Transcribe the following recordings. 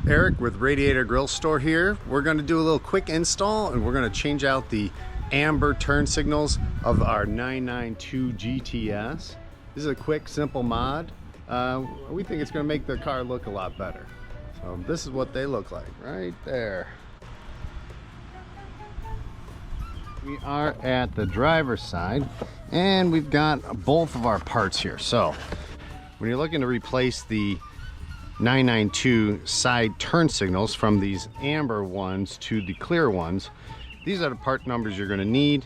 Eric with Radiator Grill Store here. We're going to do a little quick install and we're going to change out the amber turn signals of our 992 GTS. This is a quick, simple mod. We think it's going to make the car look a lot better. So this is what they look like right there. We are at the driver's side and we've got both of our parts here. So when you're looking to replace the 992 side turn signals from these amber ones to the clear ones, these are the part numbers you're going to need.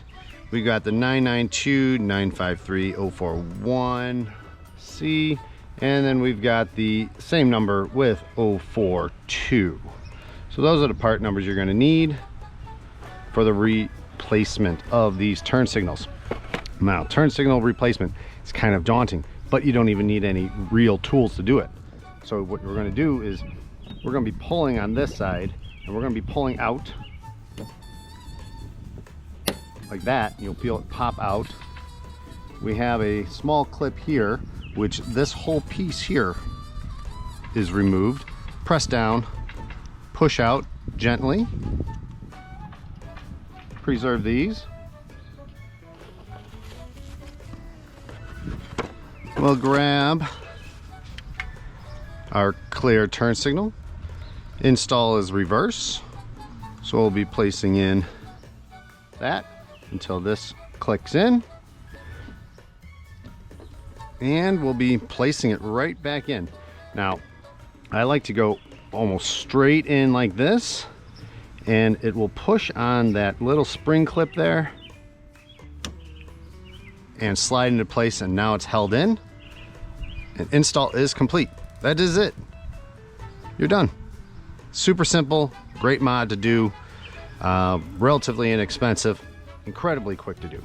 We got the 992 953 041C, and then we've got the same number with 042. So those are the part numbers you're going to need for the replacement of these turn signals. Now, turn signal replacement is kind of daunting, but you don't even need any real tools to do it. So what we're going to do is we're going to be pulling on this side and we're going to be pulling out like that. You'll feel it pop out. We have a small clip here, which this whole piece here is removed. Press down, push out gently. Preserve these. We'll grab our clear turn signal. Install is reverse, so we'll be placing in that until this clicks in, and we'll be placing it right back in. Now I like to go almost straight in like this, and it will push on that little spring clip there and slide into place, and now it's held in and install is complete. That is it. You're done. Super simple, great mod to do, relatively inexpensive, incredibly quick to do.